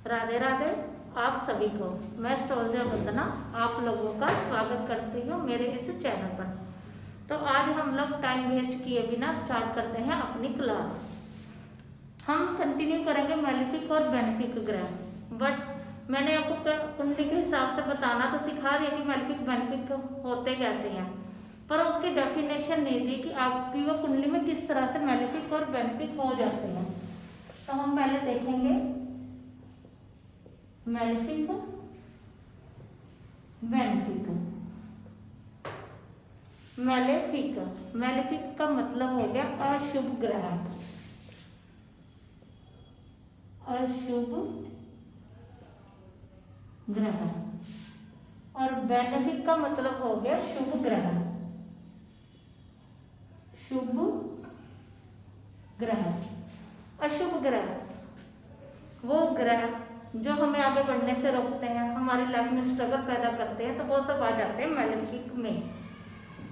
राधे राधे आप सभी को। मैं एस्ट्रोलॉजर वंदना आप लोगों का स्वागत करती हूँ मेरे इस चैनल पर। तो आज हम लोग टाइम वेस्ट किए बिना स्टार्ट करते हैं अपनी क्लास। हम कंटिन्यू करेंगे मैलेफिक और बेनिफिक ग्रह, बट मैंने आपको कुंडली के हिसाब से बताना तो सिखा दिया कि मैलेफिक बेनिफिक होते कैसे हैं, पर उसकी डेफिनेशन नहीं दी कि आपकी वो कुंडली में किस तरह से मैलेफिक और बेनिफिक हो जाते हैं। तो हम पहले देखेंगे मैलेफिक बेनिफिक। मैलेफिक का मतलब हो गया अशुभ ग्रह, अशुभ ग्रह। और बेनिफिक का मतलब हो गया शुभ ग्रह, शुभ ग्रह। अशुभ ग्रह वो ग्रह जो हमें आगे बढ़ने से रोकते हैं, हमारी लाइफ में स्ट्रगल पैदा करते हैं, तो वो सब आ जाते हैं मैलेफिक में।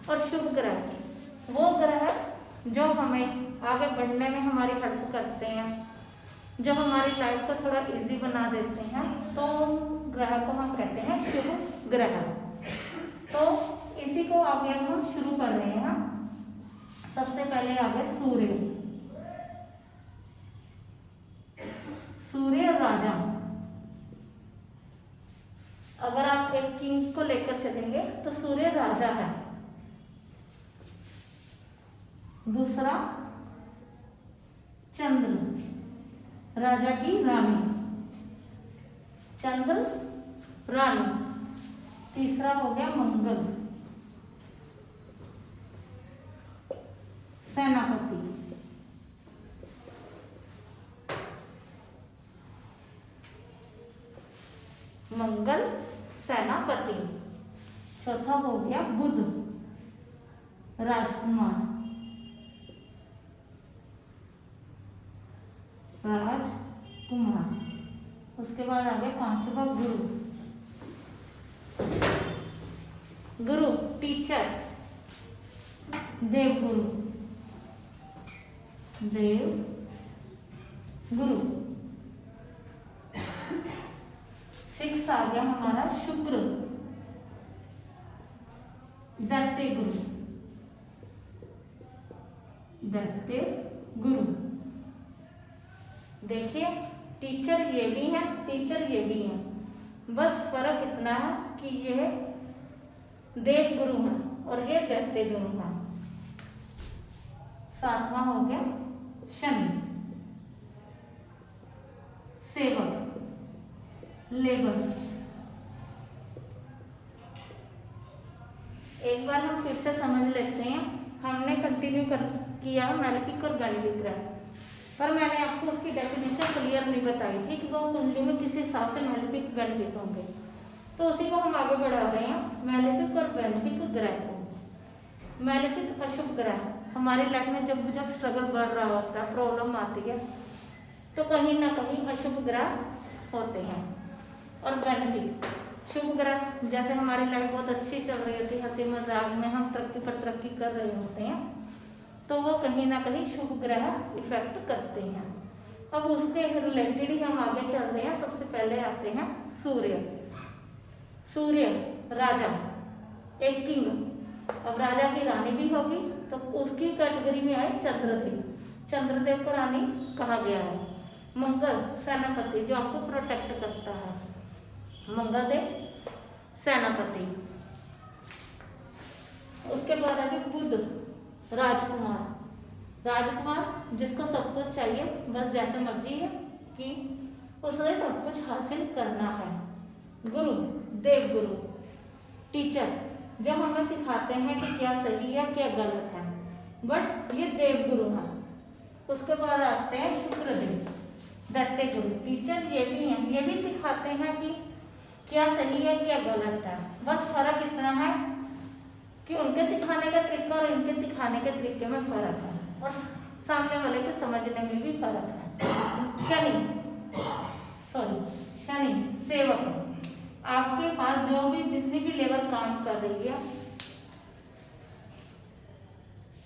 और शुभ ग्रह वो ग्रह जो हमें आगे बढ़ने में हमारी हेल्प करते हैं, जो हमारी लाइफ को थोड़ा इजी बना देते हैं, तो ग्रह को हम कहते हैं शुभ ग्रह। तो इसी को आगे हम शुरू कर रहे हैं। सबसे पहले आगे सूर्य राजा। अगर आप एक किंग को लेकर चलेंगे तो सूर्य राजा है। दूसरा चंद्र, राजा की रानी, चंद्र रानी। तीसरा हो गया मंगल, सेनापति। मंगल सेनापति। चौथा हो गया बुध, राजकुमार, राजकुमार। उसके बाद आ गया पांचवा गुरु, टीचर, देवगुरु, सिक्स आ गया हमारा शुक्र, दैत्य गुरु। देखिए टीचर ये भी है, टीचर ये भी है, बस फर्क इतना है कि ये देव गुरु है और ये दैत्य गुरु है। सातवां हो गया शनि, सेवक, लेबर। एक बार हम फिर से समझ लेते हैं। हमने कंटिन्यू किया मैलेफिक और बेनिफिक ग्रह, पर मैंने आपको उसकी डेफिनेशन क्लियर नहीं बताई थी कि वो कुंडली में किस हिसाब से मैलेफिक बेनिफिक होंगे। तो उसी को हम आगे बढ़ा रहे हैं मैलेफिक और बेनिफिक ग्रह को। मैलेफिक अशुभ ग्रह हमारी लाइफ में जब स्ट्रगल बढ़ रहा होता है, प्रॉब्लम आती है, तो कहीं ना कहीं अशुभ ग्रह होते हैं। और बेनिफिक शुभ ग्रह, जैसे हमारी लाइफ बहुत अच्छी चल रही होती है, हंसी मजाक में हम तरक्की पर तरक्की कर रहे होते हैं, तो वो कहीं ना कहीं शुभ ग्रह इफेक्ट करते हैं। अब उसके रिलेटेड ही हम आगे चल रहे हैं। सबसे पहले आते हैं सूर्य राजा, एक किंग। अब राजा की रानी भी होगी, तो उसकी कैटेगरी में आए चंद्रदेव को रानी कहा गया है। मंगल सेनापति, जो आपको प्रोटेक्ट करता है, मंगलदेव सेनापति। उसके बाद आगे बुध राजकुमार, जिसको सब कुछ चाहिए, बस जैसे मर्जी है कि उसे सब कुछ हासिल करना है। देवगुरु, टीचर, जो हमें सिखाते हैं कि क्या सही है क्या गलत है, बट ये देवगुरु है। उसके बाद आते हैं शुक्रदेव, दैत्य गुरु, टीचर ये भी हैं, ये भी सिखाते हैं कि क्या सही है क्या गलत है। बस फर्क इतना है कि उनके सिखाने का तरीका और इनके सिखाने के तरीके में फर्क है, और सामने वाले के समझने में भी फर्क है। शनि सेवक, आपके पास जो भी जितनी भी लेबर काम कर रही है,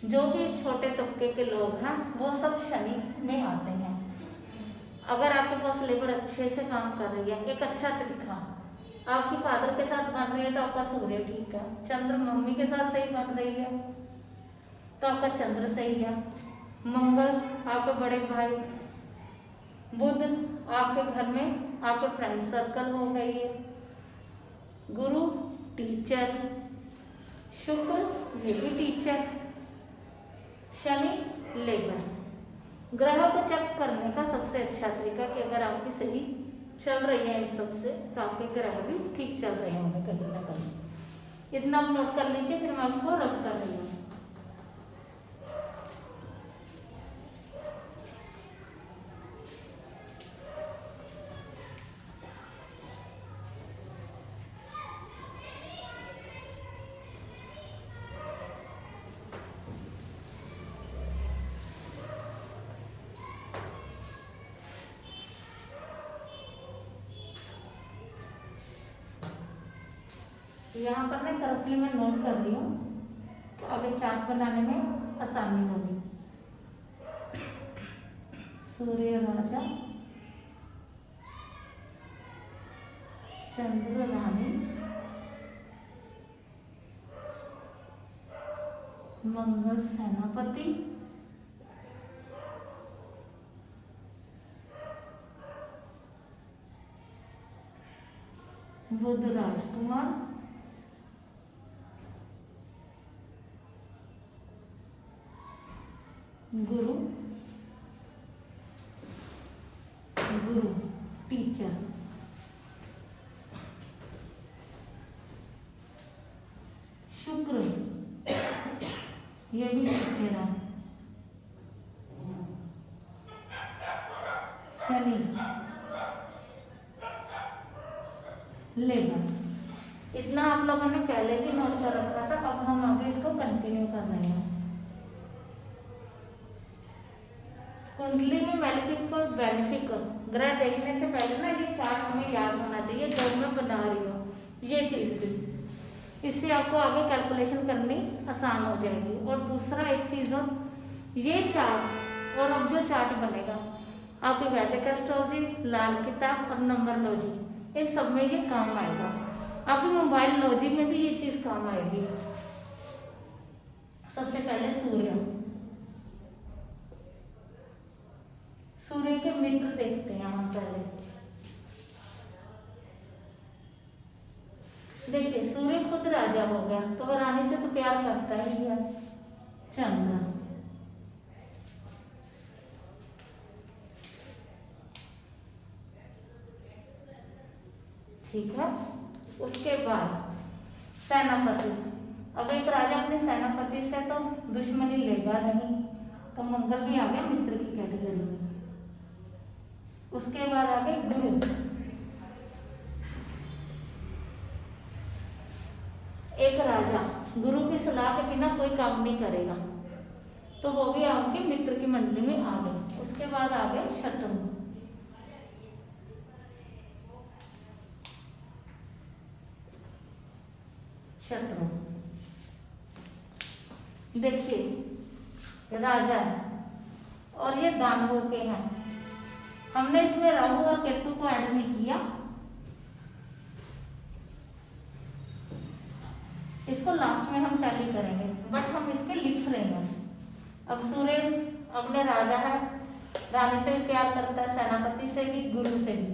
जो भी छोटे तबके के लोग हैं, वो सब शनि में आते हैं। अगर आपके पास लेबर अच्छे से काम कर रही है, एक अच्छा तरीका आपके फादर के साथ बन रही है तो आपका सूर्य ठीक है, चंद्र मम्मी के साथ सही बन रही है तो आपका चंद्र सही है, मंगल आपके बड़े भाई, बुध आपके घर में आपके फ्रेंड सर्कल हो गई है, गुरु टीचर, शुक्र ये भी टीचर, शनि लेबर। ग्रहों को चेक करने का सबसे अच्छा तरीका कि अगर आपकी सही चल रही है इन सबसे तो आपके ग्रह भी ठीक चल रहे होंगे कहीं ना कहीं। इतना आप नोट कर लीजिए, फिर मैं उसको रब कर रही हूँ। यहाँ पर मैं करफली में नोट कर रही हूँ तो आगे चार्ट बनाने में आसानी होगी। सूर्य राजा, चंद्र रानी, मंगल सेनापति, बुध राजकुमार, गुरु टीचर, शुक्र ये भी टीचर है, शनि लेबर। इतना आप लोगों ने पहले ही नोट कर रखा था, अब हम आगे इसको कंटिन्यू कर रहे हैं। कुंडली में मैलेफिक और बेनिफिक ग्रह देखने से पहले ना ये चार्ट हमें याद होना चाहिए जब मैं बना रही हूँ ये चीज भी, इससे आपको आगे कैलकुलेशन करनी आसान हो जाएगी। और दूसरा एक चीज और, ये चार्ट और अब जो चार्ट बनेगा आपके वैदिक एस्ट्रोलॉजी, लाल किताब और नंबरलॉजी इन सब में ये काम आएगा। आपकी मोबाइल लॉजी में भी ये चीज काम आएगी। सबसे पहले सूर्य के मित्र देखते हैं हम पहले। देखिए सूर्य खुद राजा हो गया तो वह रानी से तो प्यार करता ही है। चंद्र, ठीक है। उसके बाद सेनापति, अब एक राजा अपने सेनापति से तो दुश्मनी लेगा नहीं, तो मंगल भी आ गया मित्र की कैटेगरी में। उसके बाद आ गए गुरु, एक राजा गुरु की सलाह के बिना कोई काम नहीं करेगा, तो वो भी आपके मित्र की मंडली में आ गए। उसके बाद आ गए शत्रु, देखिए राजा है और ये दानवों के हैं। हमने इसमें राहु और केतु को ऐड नहीं किया, इसको लास्ट में हम टैली करेंगे, बट हम इसके लिख रहे हैं। अब सूर्य अपने राजा है, रानी से भी प्यार करता है, सेनापति से भी, गुरु से भी।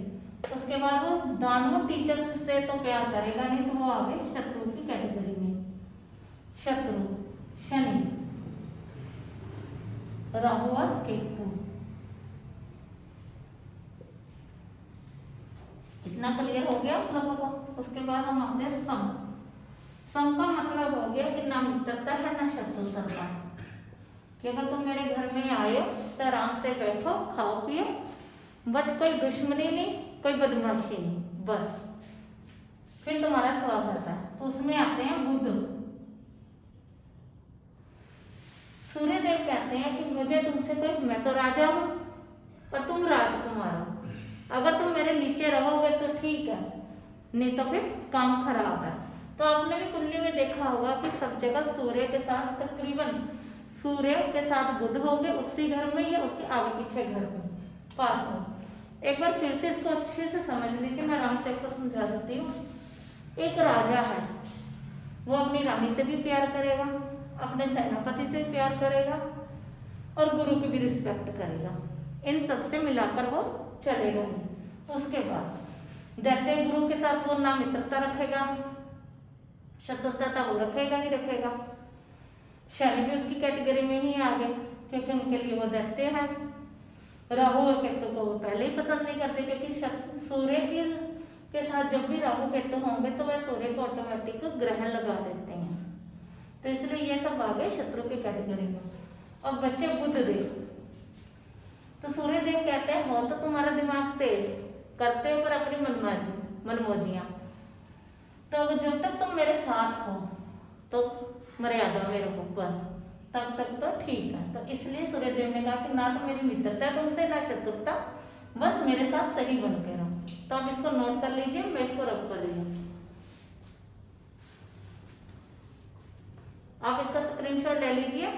उसके बाद वो दानव टीचर से तो प्यार करेगा नहीं, तो वो आ गए शत्रु की कैटेगरी में। शत्रु शनि, राहु और केतु। इतना क्लियर हो गया आप लोगों को। उसके बाद हम आते हैं सम। सम का मतलब हो गया कि ना मित्रता है ना शत्रुता है, कि अगर तुम मेरे घर में आए हो तो आराम से बैठो, खाओ पियो, बट कोई दुश्मनी नहीं, कोई बदमाशी नहीं, बस फिर तुम्हारा स्वागत है। तो उसमें आते हैं बुध। सूर्य देव कहते हैं कि मुझे तुमसे कोई, मैं तो राजा हूं और तुम राजकुमार हो, अगर तुम मेरे नीचे रहोगे तो ठीक है, नहीं तो फिर काम खराब है। तो आपने भी कुंडली में देखा होगा कि सब जगह सूर्य के साथ तकरीबन सूर्य के साथ बुध होंगे उसी घर में या उसके आगे पीछे घर में पास में, एक बार फिर से इसको अच्छे से समझ लीजिए, मैं आराम से आपको समझा देती हूँ। एक राजा है, वो अपनी रानी से भी प्यार करेगा, अपने सेनापति से भी प्यार करेगा और गुरु की भी रिस्पेक्ट करेगा। इन सबसे मिलाकर वो चलेगा नहीं। उसके बाद दैत्य गुरु के साथ वो ना मित्रता रखेगा, शत्रुता वो रखेगा ही रखेगा। शनि भी उसकी कैटेगरी में ही आ गए, क्योंकि उनके लिए वो दैत्य है। राहु और केतु को वो पहले ही पसंद नहीं करते, क्योंकि सूर्य के साथ जब भी राहु केतु होंगे तो वह सूर्य को ऑटोमेटिक ग्रहण लगा देते हैं। तो इसलिए ये सब आ गए शत्रु की कैटेगरी में। अब बच्चे बुध देव, तो सूर्य देव कहते हैं हो तो तुम्हारा दिमाग तेज, करते हो पर अपनी मनमौजियां, तो जब तक तुम मेरे साथ हो तो मर्यादा में रहो, बस तब तक तो ठीक है। तो इसलिए सूर्यदेव ने कहा कि ना तो मेरी मित्रता है तुमसे, ना शत्रुता, बस मेरे साथ सही बन के रहो। तो आप इसको नोट कर लीजिए, मैं इसको रब कर लीजिए। आप इसका स्क्रीनशॉट ले लीजिए।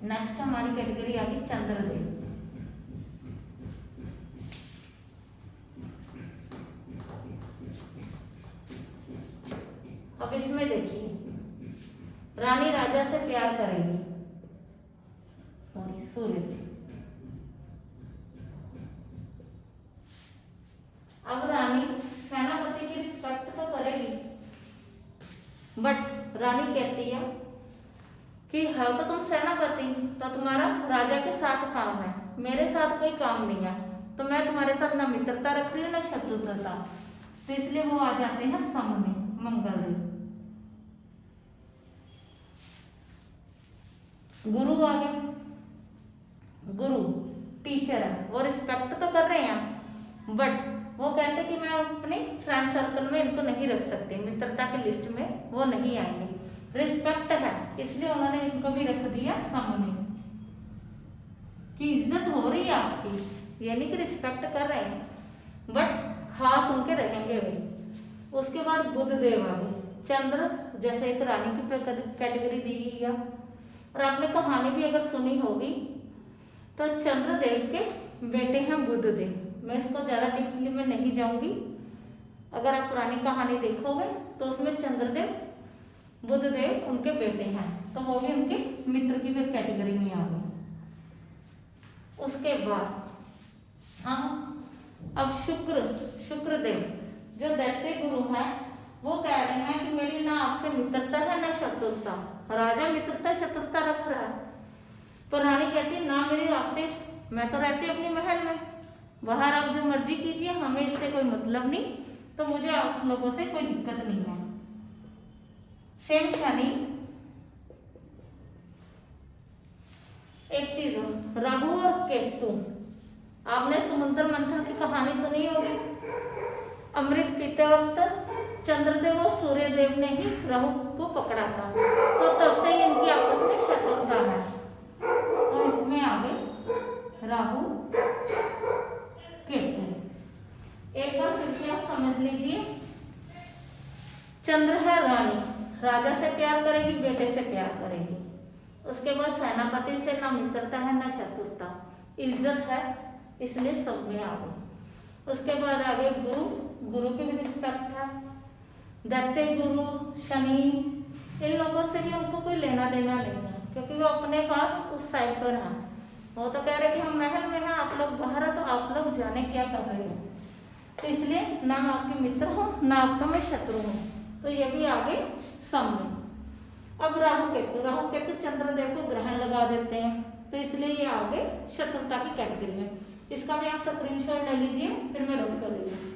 नेक्स्ट हमारी कैटेगरी आ गई चंद्रदेव। अब इसमें देखिए, रानी राजा से प्यार करेगी, सॉरी सूर्य। अब रानी सेनापति की रिस्पेक्ट तो करेगी, बट रानी कहती है कि हाँ तो तुम सेनापति, तो तुम्हारा राजा के साथ काम है, मेरे साथ कोई काम नहीं है, तो मैं तुम्हारे साथ ना मित्रता रख रही हूँ ना शत्रुता। तो इसलिए वो आ जाते हैं सम में, मंगलदेव। गुरु आ गए, गुरु टीचर है, वो रिस्पेक्ट तो कर रहे हैं, बट वो कहते कि मैं अपने फ्रेंड सर्कल में इनको नहीं रख सकती, मित्रता की लिस्ट में वो नहीं आएंगे। रिस्पेक्ट है इसलिए उन्होंने इनको भी रख दिया सम में, कि इज्जत हो रही है आपकी, यानी कि रिस्पेक्ट कर रहे हैं, बट खास उनके रहेंगे वे। उसके बाद बुध देव आ गए। चंद्र जैसे एक रानी की कैटेगरी दी गई है, और आपने कहानी भी अगर सुनी होगी तो चंद्रदेव के बेटे हैं बुध देव। मैं इसको ज्यादा डीपली में नहीं जाऊंगी, अगर आप पुरानी कहानी देखोगे तो उसमें चंद्रदेव बुधदेव उनके बेटे हैं, तो वो भी उनके मित्र की फिर कैटेगरी में आ गए। उसके बाद हम अब शुक्रदेव जो दैत्य गुरु है, वो कह रहे हैं कि मेरी ना आपसे मित्रता है ना शत्रुता। राजा मित्रता शत्रुता रख रहा है, पर रानी कहती है ना मेरी आपसे, मैं तो रहती अपनी महल में, बाहर आप जो मर्जी कीजिए, हमें इससे कोई मतलब नहीं, तो मुझे आप लोगों से कोई दिक्कत नहीं है। सेम शनि, एक चीज हो, राहु और केतु, आपने समुद्र मंथन की कहानी सुनी होगी। अमृत पीते वक्त चंद्रदेव और सूर्यदेव ने ही राहु को पकड़ा था, तो तब से ही इनकी आपस में शत्रुता है। तो इसमें आ गए राहु केतु। एक बार फिर से आप समझ लीजिए, चंद्र है रानी, राजा से प्यार करेगी, बेटे से प्यार करेगी। उसके बाद सेनापति से ना मित्रता है ना शत्रुता, इज्जत है, इसलिए सब में आ गई। उसके बाद आ गए गुरु की भी रिस्पेक्ट है। दैत्य गुरु शनि, इन लोगों से भी उनको कोई लेना देना नहीं है, क्योंकि वो अपने पास उस साइड पर है। वो तो कह रहे कि हम महल में हैं, आप लोग बाहर हो, तो आप लोग जाने क्या कर रहे हो। तो इसलिए ना मैं आपके मित्र हूँ ना आपका मैं शत्रु हूँ। तो ये भी आगे सम में। अब राहु केतु चंद्रदेव को ग्रहण लगा देते हैं, तो इसलिए ये आगे शत्रुता की कैटेगरी में। इसका भी आप स्क्रीनशॉट ले लीजिए, फिर मैं नोट कर लीजिए।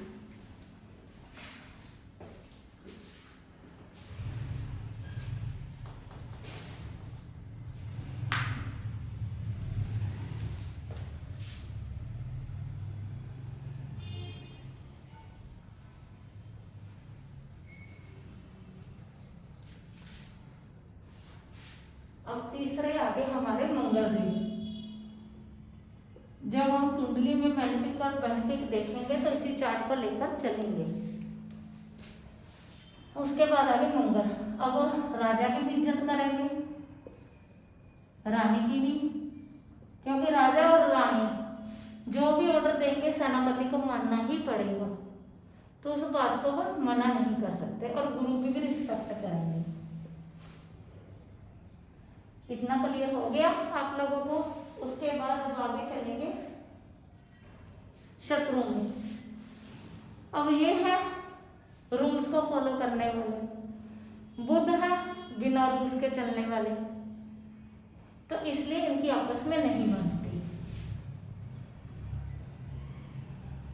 अब तीसरे आगे हमारे मंगलदेव। जब हम कुंडली में मैलेफिक और बेनिफिक देखेंगे तो इसी चार्ट को लेकर चलेंगे। उसके बाद आगे मंगल। अब राजा की भी इज्जत करेंगे, रानी की भी, क्योंकि राजा और रानी जो भी ऑर्डर देंगे सेनापति को मानना ही पड़ेगा, तो उस बात को वो मना नहीं कर सकते। और गुरु की भी रिस्पेक्ट करेंगे। इतना क्लियर हो गया आप लोगों को। उसके बाद अब आगे चलेंगे शत्रु में। अब ये है रूल्स को फॉलो करने वाले, बुध है बिना रूल्स के चलने वाले, तो इसलिए इनकी आपस में नहीं बनती।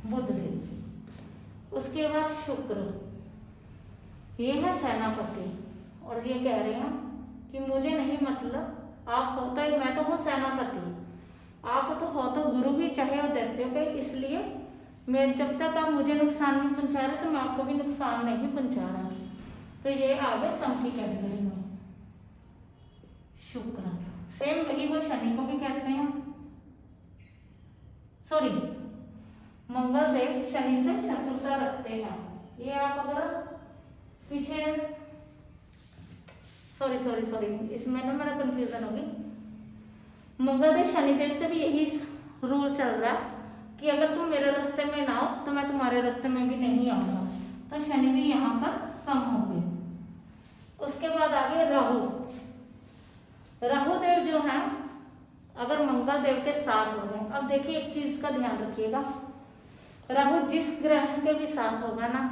बुध देव। उसके बाद शुक्र, ये है सेनापति, और ये कह रहे हैं कि मुझे नहीं मतलब, आप हो तो मैं तो हूँ सेनापति, आप तो हो तो गुरु ही, चाहे वो दैत्यों पे, इसलिए मेरे जब तक आप मुझे नुकसान नहीं पहुंचा रहे तो मैं आपको भी नुकसान नहीं पहुंचा रहा। तो ये आ गए सम की कैटेगरी में शुक्र। सेम वही वो शनि को भी कहते हैं, सॉरी मंगल देव शनि से शत्रुता रखते हैं। ये आप अगर पीछे सॉरी इसमें ना मेरा कंफ्यूजन होगी। मंगल देव शनिदेव से भी यही रूल चल रहा है कि अगर तुम मेरे रास्ते में ना हो तो मैं तुम्हारे रास्ते में भी नहीं आऊंगा, तो शनि भी यहाँ पर सम हो गए। उसके बाद आगे राहु। राहु देव जो है अगर मंगल देव के साथ हो जाए, अब देखिए एक चीज का ध्यान रखिएगा, राहु जिस ग्रह के भी साथ होगा ना,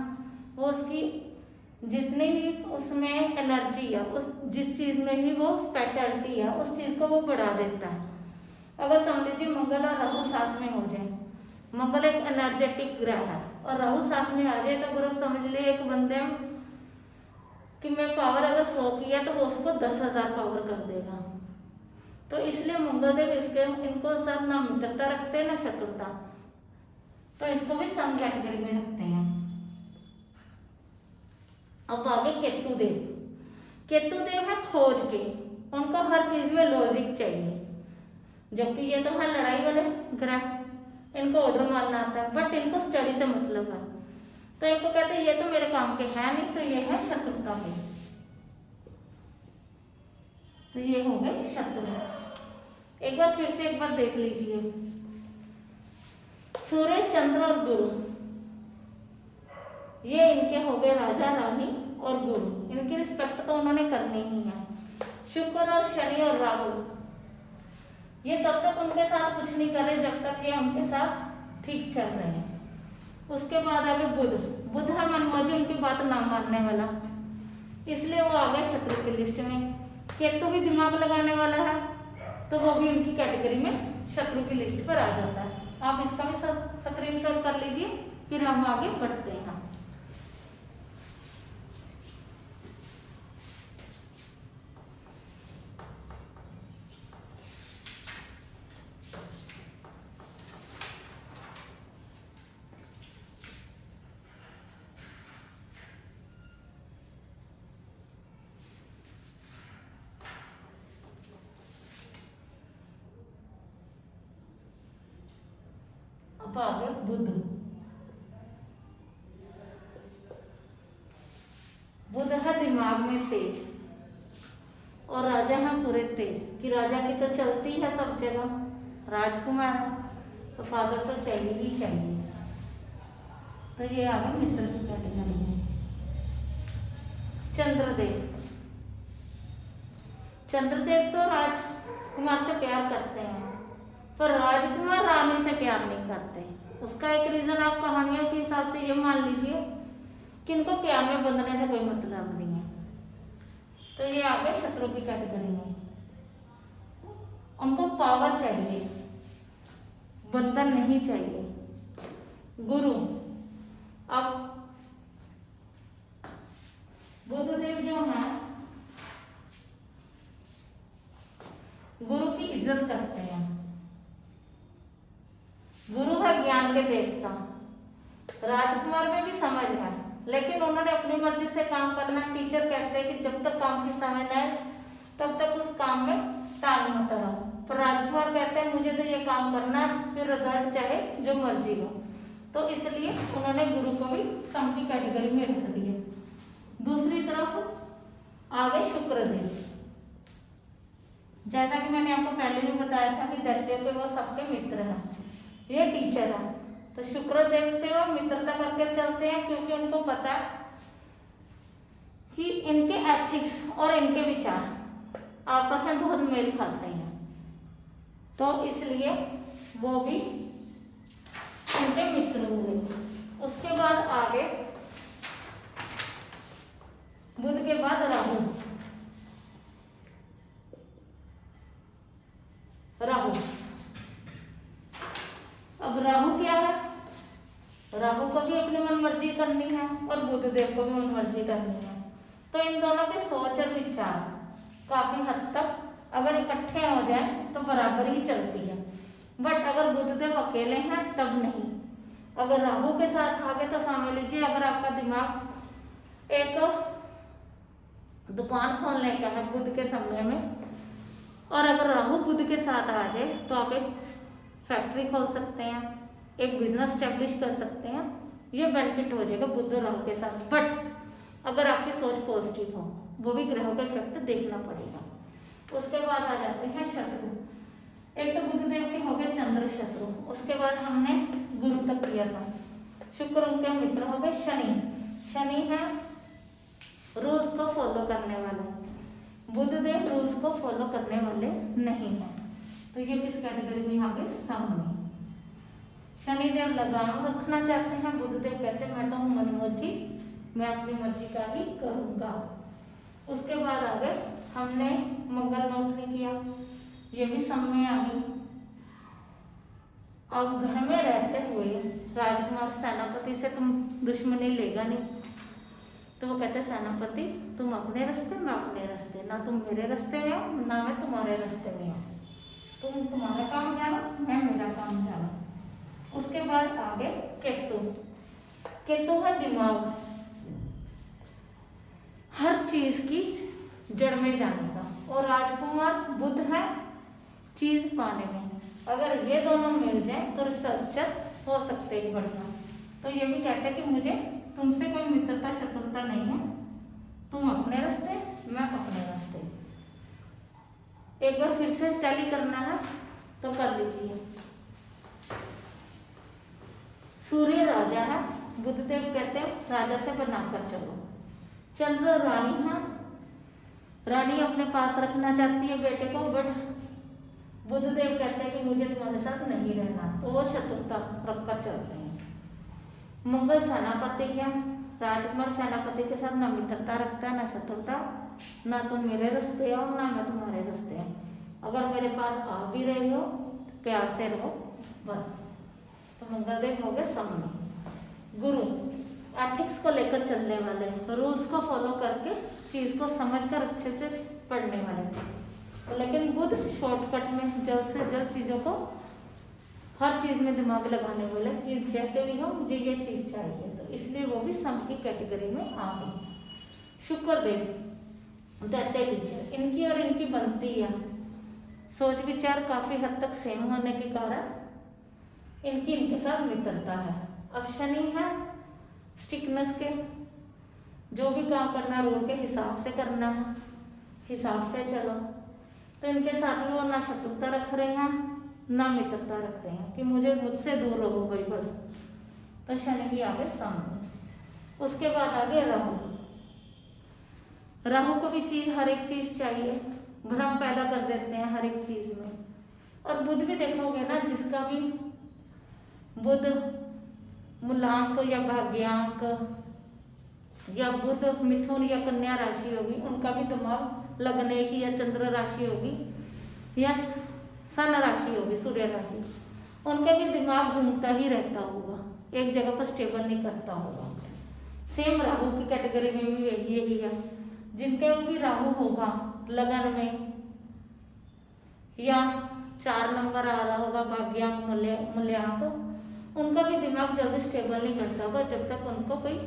वो उसकी जितनी भी उसमें एनर्जी है, उस जिस चीज में ही वो स्पेशलिटी है, उस चीज को वो बढ़ा देता है। अगर समझ लीजिए मंगल और राहु साथ में हो जाए, मंगल एक एनर्जेटिक ग्रह है और राहु साथ में आ जाए, तो अगर समझ लिए एक बंदे कि मैं पावर अगर 100 की है तो वो उसको 10,000 पावर कर देगा। तो इसलिए मंगल देव इसके इनको सब ना मित्रता रखते हैं ना शत्रुता, तो इसको भी सम कैटेगरी में रखते हैं। अब आगे केतु देव। केतु देव है खोज के, उनको हर चीज में लॉजिक चाहिए, जबकि ये तो है लड़ाई वाले ग्रह, इनको ऑर्डर मारना आता है, बट इनको स्टडी से मतलब है, तो इनको कहते हैं ये तो मेरे काम के है नहीं, तो ये है शत्रुता के। तो ये हो गए शत्रु। एक बार फिर से एक बार देख लीजिए, सूर्य चंद्र और गुरु, ये इनके हो गए राजा रानी और गुरु, इनकी रिस्पेक्ट तो उन्होंने करनी ही है। शुक्र और शनि और राहु, ये तब तक उनके साथ कुछ नहीं कर रहे जब तक ये उनके साथ ठीक चल रहे हैं। उसके बाद आगे बुध। बुध है मनमौजी, उनकी बात ना मानने वाला, इसलिए वो आ गए शत्रु की लिस्ट में। केतु भी दिमाग लगाने वाला है, तो वो भी उनकी कैटेगरी में शत्रु की लिस्ट पर आ जाता है। आप इसका भी स्क्रीनशॉट कर लीजिए, फिर हम आगे बढ़ते हैं। अब आगे बुध। बुध है दिमाग में तेज और राजा है पूरे तेज, कि राजा की तो चलती है सब जगह, राजकुमार है तो फादर तो चाहिए ही चाहिए। तो ये आ गया मित्र की कैटेगरी में। चंद्रदेव। चंद्रदेव तो राजकुमार से प्यार करते हैं, पर राजकुमार रानी से प्यार नहीं करते। उसका एक रीजन आप कहानियों के हिसाब से ये मान लीजिए कि इनको प्यार में बंधने से कोई मतलब नहीं है। तो ये आ गए शत्रु की कैटेगरी में। उनको पावर चाहिए, बंधन नहीं चाहिए। गुरु। अब बुधदेव जो है गुरु की इज्जत करते हैं। गुरु है ज्ञान के देवता। राजकुमार में भी समझ है, लेकिन उन्होंने अपनी मर्जी से काम करना। टीचर कहते हैं कि जब तक काम की समझ न आए तब तक उस काम में टांग मत अड़ाओ। पर राजकुमार कहते हैं मुझे तो ये काम करना है, फिर रिजल्ट चाहे जो मर्जी हो। तो इसलिए उन्होंने गुरु को भी सम की कैटेगरी में रख दिया। दूसरी तरफ आगे शुक्रदेव, जैसा कि मैंने आपको पहले भी बताया था कि दैत्य के वो सबके मित्र हैं, ये टीचर है। तो शुक्रदेव से वो मित्रता करके चलते हैं, क्योंकि उनको पता है कि इनके एथिक्स और इनके विचार आपस में बहुत मेल खाते हैं, तो इसलिए वो भी उनके मित्र हुए। उसके बाद आगे बुध के बाद राहु। अब राहु क्या है, राहु को भी अपनी मन मर्जी करनी है और बुध देव को भी मन मर्जी करनी है। तो इन दोनों की सोच और विचार काफी हद तक अगर इकट्ठे हो जाए तो बराबर ही चलती है। बट अगर बुध देव अकेले हैं तब नहीं। अगर राहु के साथ आ गए तो समझ लीजिए अगर आपका दिमाग एक दुकान खोलने का है बुध के समय में, और अगर राहु बुध के साथ आ जाए तो आप एक फैक्ट्री खोल सकते हैं, एक बिजनेस स्टैब्लिश कर सकते हैं। ये बेनिफिट हो जाएगा बुध और राहु के साथ। बट अगर आपकी सोच पॉजिटिव हो, वो भी ग्रहों का इफेक्ट देखना पड़ेगा। उसके बाद आ जाते हैं शत्रु। एक तो बुध देव के हो गए चंद्र शत्रु, उसके बाद हमने गुरु तक किया था। शुक्र उनके मित्र हो गए शनि। शनि है रूल्स को फॉलो करने वाले, बुध देव रूल्स को फॉलो करने वाले नहीं है। तो ये किस कैटेगरी में यहाँ पे सामने। शनिदेव लगाम रखना चाहते हैं, बुध देव कहते हैं मैं तो हूँ मनमर्जी, मैं अपनी मर्जी का ही करूँगा। उसके बाद आगे हमने मंगल नोट नहीं किया, ये भी समय आ गई। अब घर में रहते हुए राजकुमार सेनापति से तुम दुश्मनी लेगा नहीं, तो वो कहते सेनापति तुम अपने रास्ते मैं अपने रास्ते, ना तुम मेरे रास्ते में हो ना मैं तुम्हारे रास्ते में हूँ, तुम तुम्हारा काम जानो मैं मेरा काम जानो। उसके बाद आगे केतु। केतु है दिमाग, हर चीज की जड़ में जाने का, और राजकुमार बुध है चीज पाने में। अगर ये दोनों मिल जाए तो रिसर्चर हो सकते हैं बढ़िया। तो ये भी कहते हैं कि मुझे तुमसे कोई मित्रता शत्रुता नहीं है, तुम अपने रास्ते मैं अपने रास्ते। एक बार फिर से टैली करना है तो कर लीजिए। सूर्य राजा है, बुधदेव कहते हैं राजा से बनाकर चलो। चंद्र रानी है, रानी अपने पास रखना चाहती है बेटे को, बट बुधदेव कहते हैं कि मुझे तुम्हारे साथ नहीं रहना, तो वो शत्रुता रखकर चलते हैं। मंगल सेनापति है, राजकुमार सेनापति के साथ ना मित्रता रखता है ना शत्रुता, ना तुम मेरे रास्ते आओ ना मैं तुम्हारे रास्ते आओ। अगर मेरे पास आ भी रहे हो प्यार से रहो बस। तो मंगलदेव हो गए सामने। गुरु एथिक्स को लेकर चलने वाले, रूल्स को फॉलो करके चीज को समझकर अच्छे से पढ़ने वाले। तो लेकिन बुध शॉर्टकट में जल्द से जल्द चीजों को हर चीज में दिमाग लगाने वाले कि जैसे भी हो मुझे ये चीज चाहिए, तो इसलिए वो भी सम की कैटेगरी में आ गई। शुक्रदेव दैत्य टीचर, इनकी और इनकी बनती है सोच विचार काफी हद तक सेम होने के कारण इनकी इनके साथ मित्रता है। अब शनि है स्टिकनेस के, जो भी काम करना रूल के हिसाब से करना है, हिसाब से चलो। तो इनके साथ में वो ना शत्रुता रख रहे हैं ना मित्रता रख रहे हैं कि मुझे मुझसे दूर रहो भाई बस। तो शनि भी आगे सामने। उसके बाद आगे राहु। राहु को भी चीज हर एक चीज चाहिए, भ्रम पैदा कर देते हैं हर एक चीज में। और बुध भी देखोगे ना, जिसका भी बुध मूलांक या भाग्यांक या बुध मिथुन या कन्या राशि होगी, उनका भी दिमाग लगने की, या चंद्र राशि होगी या सन राशि होगी सूर्य राशि, उनका भी दिमाग घूमता ही रहता होगा, एक जगह पर स्टेबल नहीं करता होगा। सेम राहु की कैटेगरी में भी यही है, जिनके भी राहु होगा लगन में या 4 नंबर आ रहा होगा भाग्यांक मूल्यांक, उनका भी दिमाग जल्दी स्टेबल नहीं करता होगा जब तक उनको कोई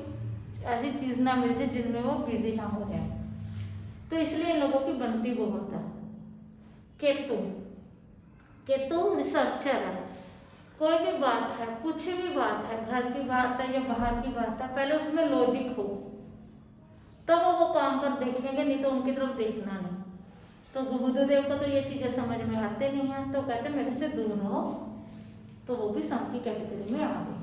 ऐसी चीज ना मिल जाए जिनमें वो बिजी ना हो जाए। तो इसलिए इन लोगों की बनती बहुत है। केतु केतु रिसर्चर है। कोई भी बात है, कुछ भी बात है, घर की बात है या बाहर की बात है, पहले उसमें लॉजिक हो तब वो काम पर देखेंगे, नहीं तो उनकी तरफ देखना नहीं। तो बुधदेव को तो ये चीजें समझ में आते नहीं है, तो कहते मेरे से दूर रहो। तो वो भी सम की कैटेगरी में आ गए।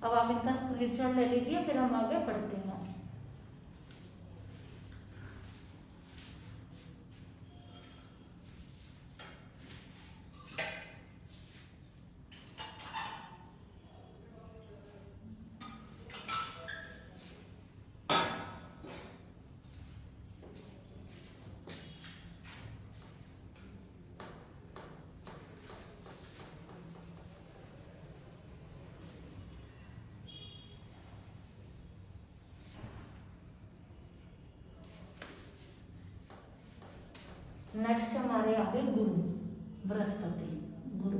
अब आप इनका स्क्रीनशॉट ले लीजिए, फिर हम आगे पढ़ते हैं। नेक्स्ट हमारे आगे गुरु, बृहस्पति, गुरु।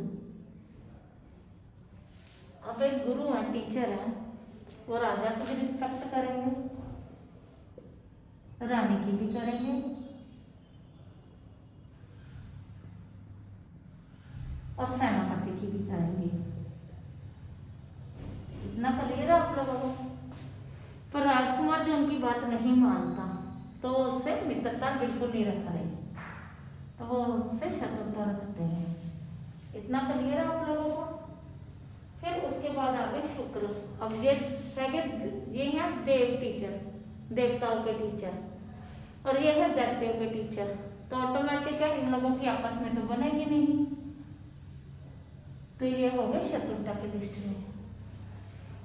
अब एक गुरु है, टीचर है, वो राजा की भी रिस्पेक्ट करेंगे, रानी की भी करेंगे, और सेनापति की भी करेंगे। इतना क्लियर है आप लोगों को। पर राजकुमार जो उनकी बात नहीं मानता तो उससे मित्रता बिल्कुल नहीं रख रहे, तो वो उनसे शत्रुता रखते हैं। इतना क्लियर है आप लोगों को। फिर उसके बाद आगे शुक्र। अब ये है देव टीचर, देवताओं के टीचर, और ये है दैत्यों के टीचर। तो ऑटोमेटिक है इन लोगों की आपस में तो बनेगी नहीं, तो ये हो गए शत्रुता की लिस्ट में।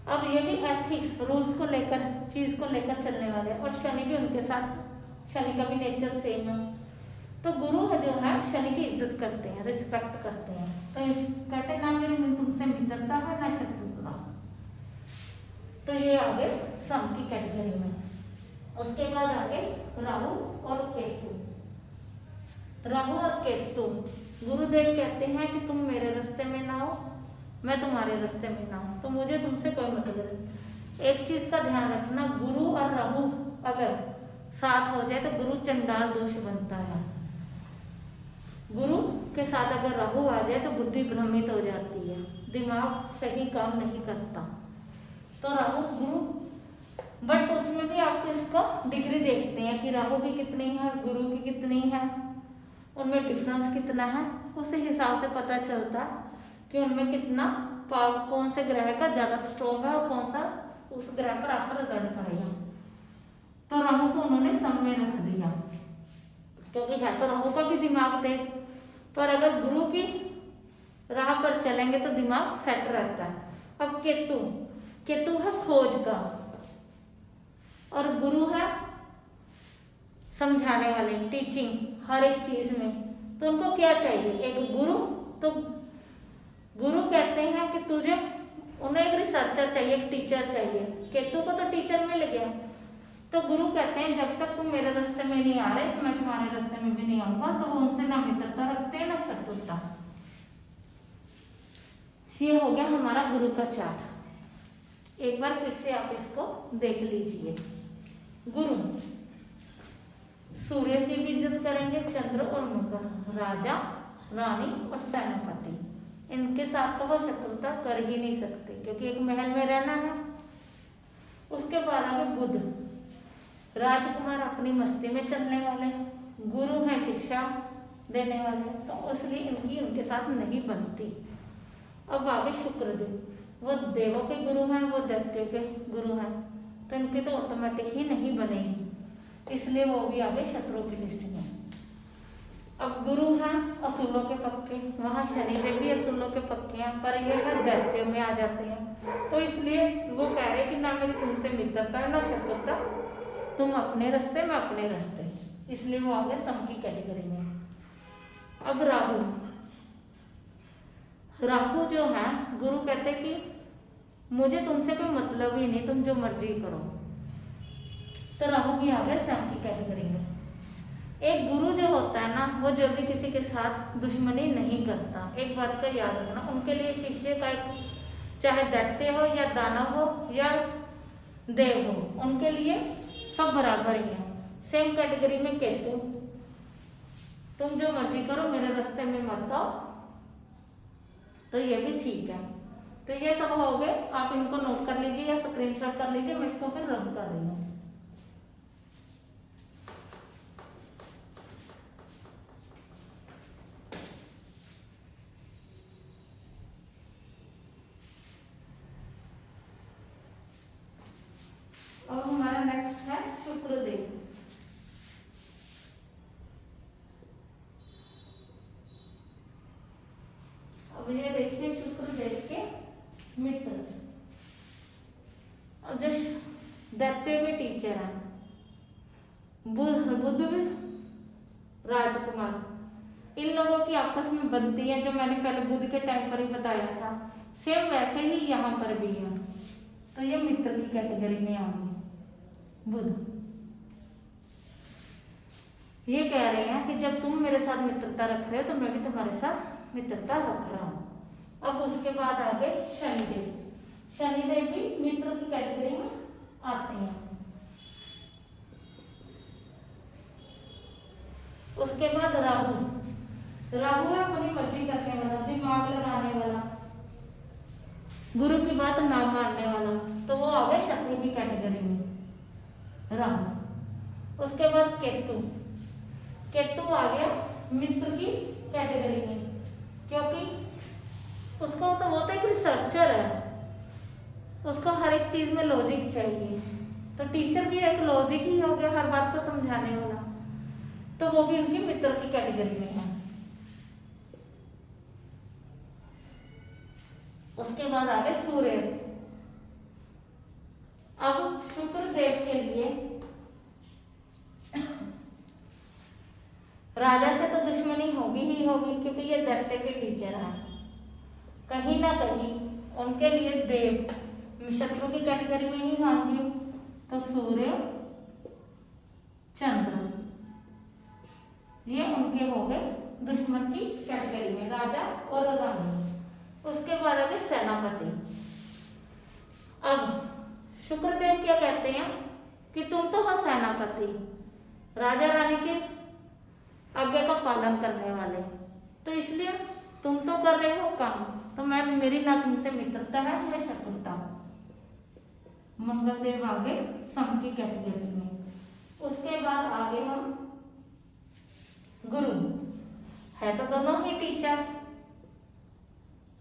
अब ये भी एथिक्स, रूल्स को लेकर, चीज को लेकर चलने वाले, और शनि भी उनके साथ, शनि का भी नेचर सेम है। तो गुरु जो है शनि की इज्जत करते हैं, रिस्पेक्ट करते हैं। तो कहते हैं ना मेरी तुमसे मित्रता है ना शत्रुता। तो ये आ गए सम की कैटेगरी में। उसके बाद आगे राहु और केतु। राहु और केतु, गुरुदेव कहते हैं कि तुम मेरे रास्ते में ना हो, मैं तुम्हारे रास्ते में ना हूं, तो मुझे तुमसे कोई मतलब नहीं। एक चीज का ध्यान रखना, गुरु और राहु अगर साथ हो जाए तो गुरु चंडाल दोष बनता है। गुरु के साथ अगर राहु आ जाए तो बुद्धि भ्रमित हो जाती है, दिमाग सही काम नहीं करता। तो राहु गुरु, बट उसमें भी आपको इसको डिग्री देखते हैं कि राहु की कितनी है, गुरु की कितनी है, उनमें डिफरेंस कितना है। उसी हिसाब से पता चलता है कि उनमें कितना पावर, कौन से ग्रह का ज्यादा स्ट्रॉन्ग है और कौन सा उस ग्रह पर आपका रिजल्ट पड़ेगा। तो राहु को उन्होंने सम में रख दिया, क्योंकि है तो राहु का भी दिमाग तेज, पर अगर गुरु की राह पर चलेंगे तो दिमाग सेट रहता है। अब केतु, केतु है खोज का, और गुरु है समझाने वाले, टीचिंग हर एक चीज में। तो उनको क्या चाहिए, एक गुरु। तो गुरु कहते हैं कि तुझे, उन्हें एक रिसर्चर चाहिए, एक टीचर चाहिए। केतु को तो टीचर मिल गया, तो गुरु कहते हैं जब तक तुम मेरे रास्ते में नहीं आ रहे तो मैं तुम्हारे रास्ते में भी नहीं आऊंगा। तो वो उनसे ना मित्रता रखते हैं ना शत्रुता। ये हो गया हमारा गुरु का चार्ट। एक बार फिर से आप इसको देख लीजिए। गुरु सूर्य की भी इज्जत करेंगे, चंद्र और मंगल, राजा, रानी और सेनापति। इनके साथ तो वो शत्रुता कर ही नहीं सकते, क्योंकि एक महल में रहना है। उसके बाद आगे बुध, राजकुमार अपनी मस्ती में चलने वाले, गुरु है शिक्षा देने वाले, तो इसलिए इनकी उनके साथ नहीं बनती। अब आगे शुक्रदेव, वो देवों के गुरु हैं, वो दैत्यों के गुरु हैं, तो इनके तो ऑटोमेटिक ही नहीं बनेगी, इसलिए वो भी आगे शत्रुओं की लिस्ट में। अब गुरु हैं असुरों के पक्के, वहां शनिदेव भी असुरों के पक्के हैं, पर ये है दैत्यों में आ जाते हैं। तो इसलिए वो कह रहे कि ना मेरी तुमसे मित्रता है ना शत्रुता, तुम अपने रास्ते में अपने रास्ते, इसलिए वो आगे सम की कैटेगरी में। अब राहु, राहु जो है गुरु कहते कि मुझे तुमसे कोई मतलब ही नहीं, तुम जो मर्जी करो। तो राहु भी आ गए सम की कैटेगरी में। एक गुरु जो होता है ना, वो जल्दी किसी के साथ दुश्मनी नहीं करता। एक बात का याद रखना, उनके लिए शिष्य का चाहे दैत्य हो या दानव हो या देव हो, उनके लिए सब बराबर ही है। सेम कैटेगरी में केतु, तुम जो मर्जी करो मेरे रास्ते में मत आओ, तो ये भी ठीक है। तो ये सब हो गए, आप इनको नोट कर लीजिए या स्क्रीनशॉट कर लीजिए, मैं इसको फिर रब कर रही हूँ। अब हमारा नेक्स्ट है शुक्रदेव। अब ये देखिए शुक्रदेव के मित्र। अब जो दैत्य के टीचर है बुध राजकुमार, इन लोगों की आपस में बनती है, जो मैंने पहले बुध के टाइम पर ही बताया था, सेम वैसे ही यहाँ पर भी है। तो ये मित्र की कैटेगरी में आएंगे बुध। ये कह रहे हैं कि जब तुम मेरे साथ मित्रता रख रहे हो तो मैं भी तुम्हारे साथ मित्रता रख रहा हूं। अब उसके बाद आ गए शनिदेव। शनिदेव भी मित्र की कैटेगरी में आते हैं। उसके बाद राहु। राहु है अपनी मर्जी करने वाला, दिमाग लगाने वाला, गुरु की बात ना मानने वाला, तो वो आ गए शत्रु की कैटेगरी में राहु। उसके बाद केतु। केतु आ गया मित्र की कैटेगरी में, क्योंकि उसको तो वो तो एक रिसर्चर है, उसको हर एक चीज में लॉजिक चाहिए। तो टीचर भी एक लॉजिक ही हो गया, हर बात को समझाने वाला, तो वो भी उनकी मित्र की कैटेगरी में है। उसके बाद आ गए सूर्य। अब शुक्रदेव के लिए राजा से तो दुश्मनी होगी ही होगी, क्योंकि ये दैत्य के टीचर हैं। कहीं ना कहीं उनके लिए देव शत्रु की कैटेगरी में ही आएंगे। तो सूर्य चंद्र ये उनके हो गए दुश्मन की कैटेगरी में, राजा और रानी। उसके बाद आगे सेनापति। अब शुक्रदेव क्या कहते हैं कि तुम तो हो सेनापति, राजा रानी के आज्ञा का पालन करने वाले, तो इसलिए तुम तो कर रहे हो काम, तो मैं मेरी ना तुमसे मित्रता है, मैं शत्रुता हूं। मंगल देव आगे सम की कैटेगरी में। उसके बाद आगे हम गुरु। है तो दोनों ही टीचर,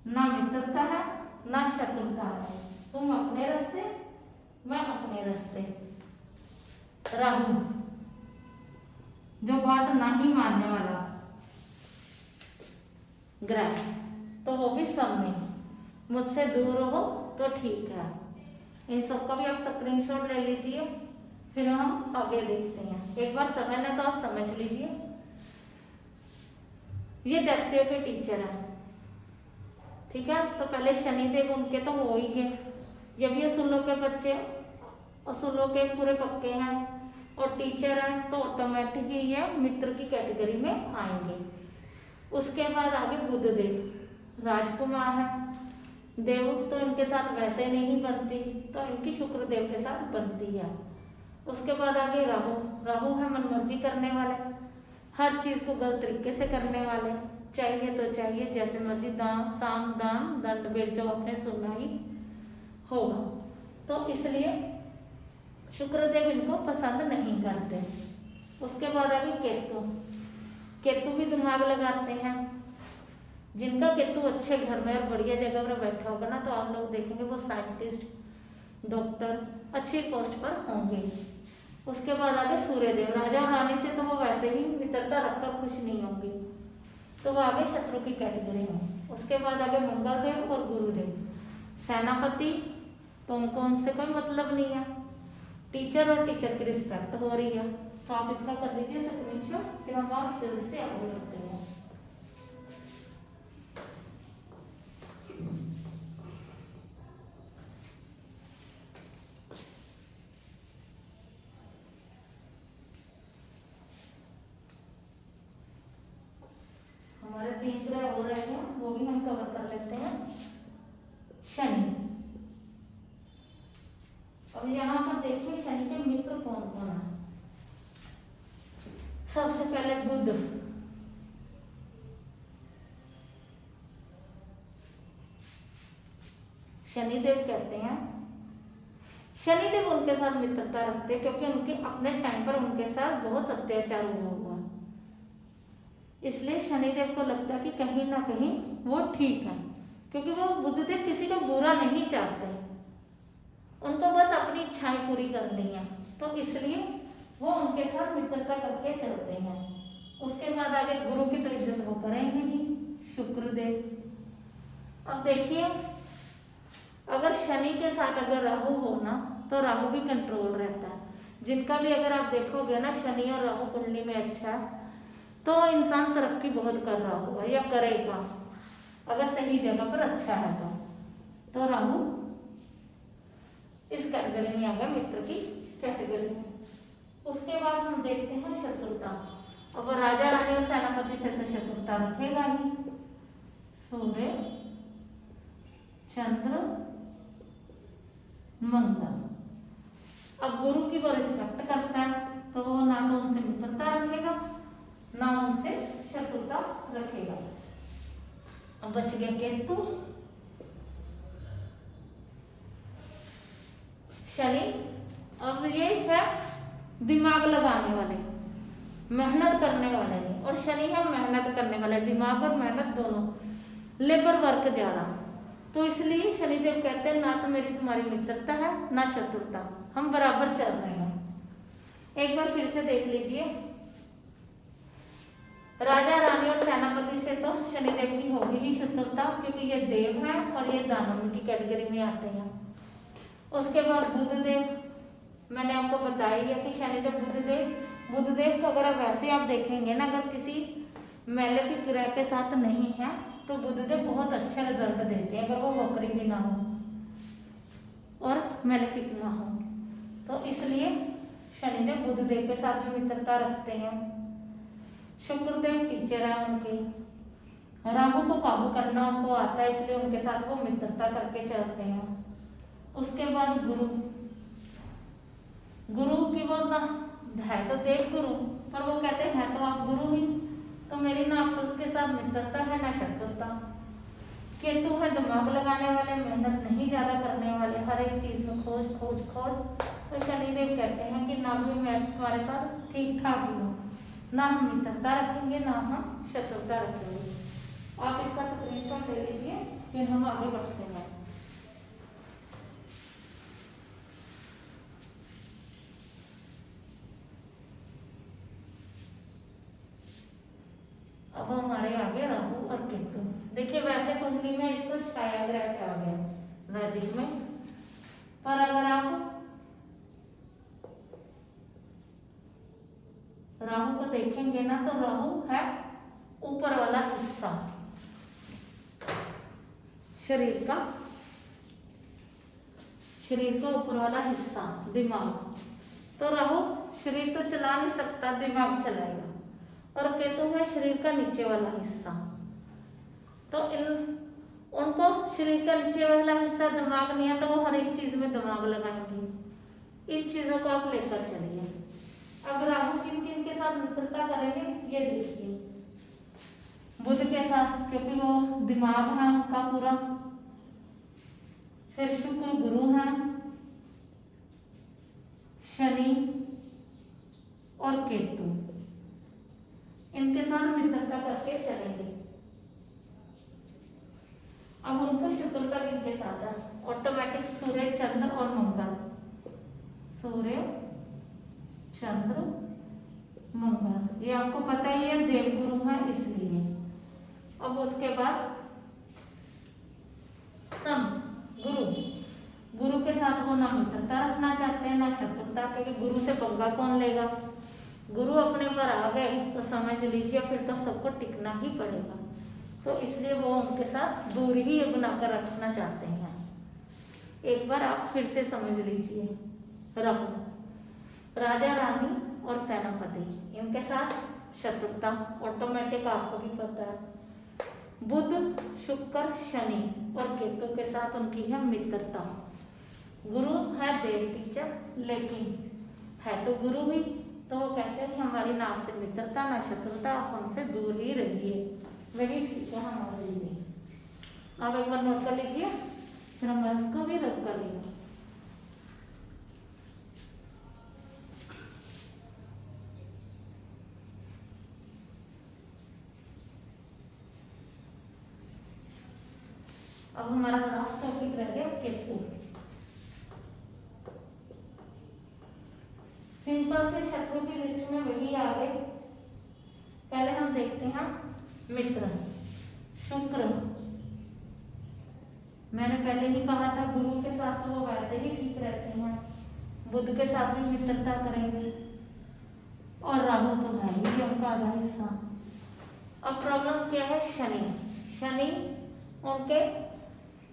ना मित्रता है ना शत्रुता है, तुम अपने रास्ते मैं अपने रास्ते। राहु जो बात नहीं मानने वाला ग्रह, तो वो भी सब में, मुझसे दूर रहो तो ठीक है। इन सबका भी आप स्क्रीनशॉट ले लीजिए, फिर हम आगे देखते हैं। एक बार समय ना तो आप समझ लीजिए। ये दैत्यों के टीचर है, ठीक है। तो पहले शनिदेव उनके तो हो ही गए। जब ये असुलों के बच्चे असुलों के पूरे पक्के हैं और टीचर हैं, तो ऑटोमेटिक ही ये मित्र की कैटेगरी में आएंगे। उसके बाद आगे बुधदेव राजकुमार है, देव तो इनके साथ वैसे नहीं बनती, तो इनकी शुक्रदेव के साथ बनती है। उसके बाद आगे राहु। राहु है मनमर्जी करने वाले, हर चीज को गलत तरीके से करने वाले, चाहिए तो चाहिए, जैसे मर्जी दान साम दान दंड बेर जो अपने सुनना ही होगा। तो इसलिए शुक्रदेव इनको पसंद नहीं करते। उसके बाद आगे केतु। केतु भी दिमाग लगाते हैं। जिनका केतु अच्छे घर में और बढ़िया जगह पर बैठा होगा ना, तो आप लोग देखेंगे वो साइंटिस्ट, डॉक्टर, अच्छी पोस्ट पर होंगे। उसके बाद आगे सूर्यदेव। राजा और रानी से तो वो वैसे ही मित्रता रखकर खुश नहीं होंगे, तो वो आगे शत्रु की कैटेगरी में। उसके बाद आगे मंगलदेव और गुरुदेव। सेनापति तो उनको उनसे कोई मतलब नहीं है, टीचर और टीचर की रिस्पेक्ट हो रही है। तो आप इसका कर लीजिए स्क्रीनशॉट, फिर हम आप जल्दी से आगे बढ़ते हैं। हमारे 3 ग्रह हो रहे हैं, वो भी हम कवर कर लेते हैं। शनि। अब यहाँ पर देखिए शनि के मित्र कौन कौन है। सबसे पहले बुध। शनिदेव कहते हैं, शनिदेव उनके साथ मित्रता रखते क्योंकि उनके अपने टाइम पर उनके साथ बहुत अत्याचार हुआ, इसलिए शनिदेव को लगता है कि कहीं ना कहीं वो ठीक है, क्योंकि वो बुद्धदेव किसी का बुरा नहीं चाहते, उनको बस अपनी इच्छाएं पूरी करनी है, तो इसलिए वो उनके साथ मित्रता करके चलते हैं। उसके बाद आगे गुरु की तो इज्जत वो करेंगे ही, शुक्रदेव। अब देखिए, अगर शनि के साथ अगर राहु हो ना, तो राहु भी कंट्रोल रहता है। जिनका भी अगर आप देखोगे ना शनि और राहु कुंडली में अच्छा है, तो इंसान तरक्की बहुत कर रहा होगा या करेगा, अगर सही जगह पर अच्छा है तो राहु इस कैटेगरी में आ गया, मित्र की कैटेगरी में। उसके बाद हम देखते हैं शत्रुता। अब राजा रानी और सेनापति से तो शत्रुता रखेगा ही, सूर्य चंद्र मंगल। अब गुरु की वो रिस्पेक्ट करता है, तो वो ना तो उनसे मित्रता रखेगा ना उनसे शत्रुता रखेगा। अब बच गया केतु, शनि। अब ये है दिमाग लगाने वाले, मेहनत करने वाले नहीं, और शनि है मेहनत करने वाले, दिमाग और मेहनत दोनों, लेबर वर्क ज्यादा। तो इसलिए शनिदेव कहते हैं ना तो मेरी तुम्हारी मित्रता है ना शत्रुता, हम बराबर चल रहे हैं। एक बार फिर से देख लीजिए, राजा रानी और सेनापति से तो शनिदेव की होगी ही शत्रुता, क्योंकि ये देव हैं और ये दानव की कैटेगरी में आते हैं। उसके बाद बुधदेव, मैंने आपको बताया है कि शनिदेव बुधदेव को अगर आप वैसे आप देखेंगे ना, अगर किसी मैलेफिक ग्रह के साथ नहीं है तो बुधदेव बहुत अच्छा रिजल्ट देते हैं, अगर वो वक्री भी ना हो और मैलेफिक ना हो। तो इसलिए शनिदेव बुधदेव के साथ भी मित्रता रखते हैं। शुक्रदेव टीचर है उनके, राहु को काबू करना उनको आता है, इसलिए उनके साथ वो मित्रता करके चलते हैं। उसके बाद गुरु की वो ना है तो देव गुरु, पर वो कहते हैं तो आप गुरु ही, तो मेरी ना आपके साथ मित्रता है ना शत्रुता। केतु है दिमाग लगाने वाले, मेहनत नहीं ज्यादा करने वाले, हर एक चीज में खोज खोज खोज। तो शनिदेव कहते हैं कि ना भी मैं तुम्हारे साथ ठीक ठाक ही हूँ, ना हम मित्रता रखेंगे ना हम शत्रुता रखेंगे। आप इसका स्क्रीनशॉट ले लीजिए, फिर हम आगे बढ़ते हैं। अब हमारे आगे राहु और केतु। देखिए वैसे कुंडली में इसको छाया ग्रह कहा गया वैदिक में, पर अगर आप राहु को देखेंगे ना, तो राहु है ऊपर वाला हिस्सा शरीर का ऊपर वाला हिस्सा दिमाग। तो राहु शरीर तो चला नहीं सकता, दिमाग चलाएगा, और केतु है शरीर का नीचे वाला हिस्सा। तो उनको शरीर का नीचे वाला हिस्सा दिमाग नहीं है, तो वो हर एक चीज में दिमाग लगाएंगे। इस चीजों को आप लेकर चलिए। अब राहु किन किन के साथ मित्रता करेंगे ये देखिए। बुध के साथ, क्योंकि वो दिमाग है उनका पूरा। फिर शुक्र गुरु है, शनि और केतु, इनके साथ मित्रता करके चलेंगे। अब उनको शत्रुता किनके साथ है? ऑटोमेटिक सूर्य चंद्र और मंगल, सूर्य चंद्र मंगल, ये आपको पता ही है देवगुरु है इसलिए। अब उसके बाद सम गुरु के साथ वो ना मित्रता रखना चाहते हैं ना शत्रुता, क्योंकि गुरु से पंगा कौन लेगा। गुरु अपने पर आ गए तो समझ लीजिए फिर तो सबको टिकना ही पड़ेगा, तो इसलिए वो उनके साथ दूरी ही बनाकर रखना चाहते हैं। एक बार आप फिर से समझ लीजिए। राहु राजा रानी और सेनापति, इनके साथ शत्रुता ऑटोमेटिक, आपको भी पता है। बुध शुक्र शनि और केतु के साथ उनकी है मित्रता। गुरु है देव टीचर, लेकिन है तो गुरु ही, तो वो कहते हैं हमारी ना आपसे मित्रता ना शत्रुता, आप हमसे दूर ही रहिए, वही ठीक है हमारे लिए। आप एक बार नोट कर लीजिए। फिर मैं इसको भी रब कर लिया। अब हमारा लास्ट टॉपिक रह गया केतु। सिंपल से शत्रु की लिस्ट में वही आ गए। पहले हम देखते हैं मित्र। शुक्र, मैंने पहले ही कहा था गुरु के साथ तो वो वैसे ही ठीक रहते हैं, बुध के साथ भी मित्रता करेंगे, और राहु तो है ही उनका आधा हिस्सा। अब प्रॉब्लम क्या है? शनि। शनि उनके,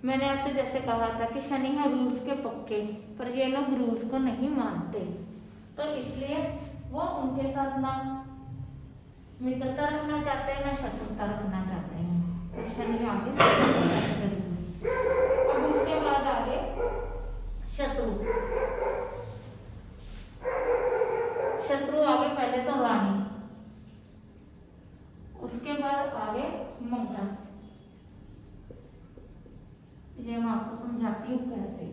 मैंने आपसे जैसे कहा था कि शनि है रूल्स के पक्के, पर ये लोग रूल्स को नहीं मानते, तो इसलिए वो उनके साथ ना मित्रता रखना चाहते हैं ना शत्रुता रखना चाहते हैं। तो शनि आगे करेंगे। अब उसके बाद आगे शत्रु। शत्रु आगे पहले तो रानी, उसके बाद आगे मंगल। ये मैं आपको समझाती हूँ कैसे।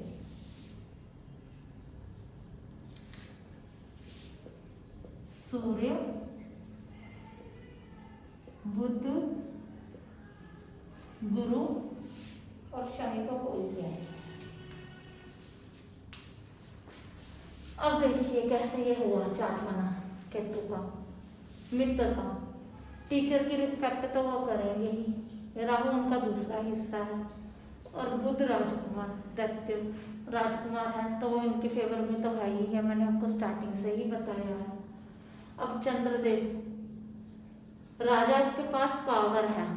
सूर्य, बुध, गुरु और शनि को खोल दिया। अब देखिए कैसे ये हुआ चार्ट बना केतु का, मित्र का। टीचर की रिस्पेक्ट तो वो करेंगे ही, राहु उनका दूसरा हिस्सा है, और बुध राजकुमार दैत्य राजकुमार है, तो वो इनके फेवर में तो है ही है, मैंने आपको स्टार्टिंग से ही बताया है। अब चंद्रदेव, राजा के पास पावर है,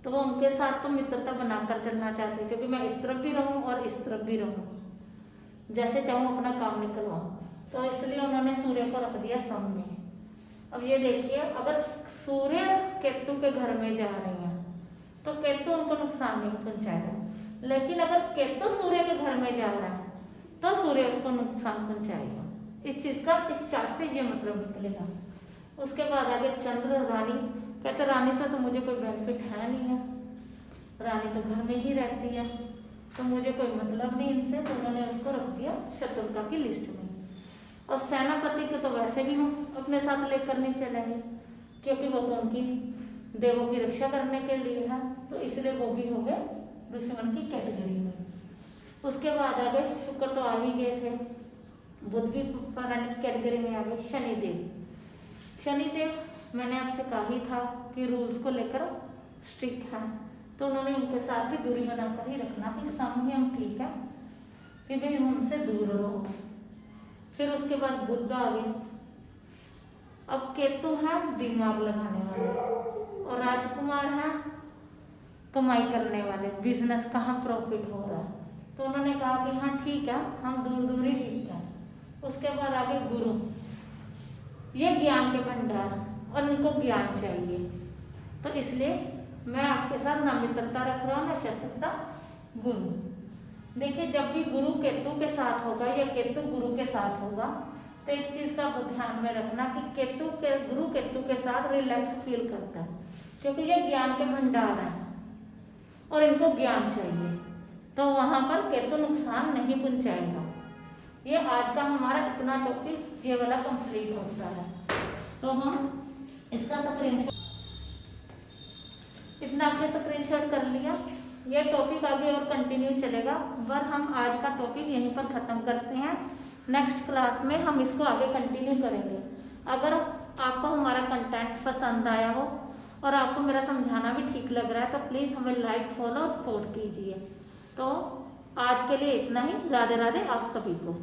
तो वो उनके साथ तो मित्रता बनाकर चलना चाहते हैं, क्योंकि मैं इस तरफ भी रहूं और इस तरफ भी रहूं, जैसे चाहूं अपना काम निकलवाऊं, तो इसलिए उन्होंने सूर्य को रख दिया सामने। अब ये देखिए, अगर सूर्य केतु के घर में जा रहे हैं तो केतु उनको नुकसान नहीं पहुंचाएगा, लेकिन अगर केतु सूर्य के घर में जा रहा है तो सूर्य उसको नुकसान पहुंचाएगा। इस चीज का इस चार्ट से ये मतलब निकलेगा। उसके बाद आगे चंद्र, रानी। कहते रानी से तो मुझे कोई बेनिफिट है नहीं है, रानी तो घर में ही रहती है, तो मुझे कोई मतलब नहीं इनसे, तो उन्होंने उसको रख दिया शत्रुता की लिस्ट में। और सेनापति के तो वैसे भी हम अपने साथ लेकर नहीं चलेंगे, क्योंकि वो तो उनकी देवों की रक्षा करने के लिए है, तो इसलिए वो भी हो गए दुश्मन की कैटेगरी में। उसके बाद आगे शुक्र तो आ ही गए थे, बुध भी प्लैनेट कैटेगरी में आ गए। शनिदेव, शनिदेव मैंने आपसे कहा ही था कि रूल्स को लेकर स्ट्रिक्ट है, तो उन्होंने उनके साथ भी दूरी बनाकर ही रखना कि सामने हम ठीक है, कि भाई हमसे दूर रहो। फिर उसके बाद बुध आ गए। अब केतु है दिमाग लगाने वाले, और राजकुमार है कमाई करने वाले, बिजनेस कहाँ प्रॉफिट हो रहा है, तो उन्होंने कहा कि हाँ ठीक है, हम दूर दूर ही ठीक है। उसके बाद आगे गुरु, ये ज्ञान के भंडार, और इनको ज्ञान चाहिए, तो इसलिए मैं आपके साथ ना मित्रता रख रहा हूँ ना शत्रुता। गुरु, देखिए जब भी गुरु केतु के साथ होगा या केतु गुरु के साथ होगा, तो एक चीज का ध्यान में रखना कि गुरु केतु के साथ रिलैक्स फील करता है, क्योंकि ये ज्ञान के भंडार है और इनको ज्ञान चाहिए, तो वहां पर केतु नुकसान नहीं पहुंचाएगा। ये आज का हमारा इतना टॉपिक ये वाला कंप्लीट होता है, तो हम इसका स्क्रीनशॉट, इतना आपने स्क्रीनशॉट कर लिया। ये टॉपिक आगे और कंटिन्यू चलेगा, पर हम आज का टॉपिक यहीं पर ख़त्म करते हैं। नेक्स्ट क्लास में हम इसको आगे कंटिन्यू करेंगे। अगर आपको हमारा कंटेंट पसंद आया हो और आपको मेरा समझाना भी ठीक लग रहा है, तो प्लीज़ हमें लाइक, फॉलो और सपोर्ट कीजिए। तो आज के लिए इतना ही। राधे राधे आप सभी को।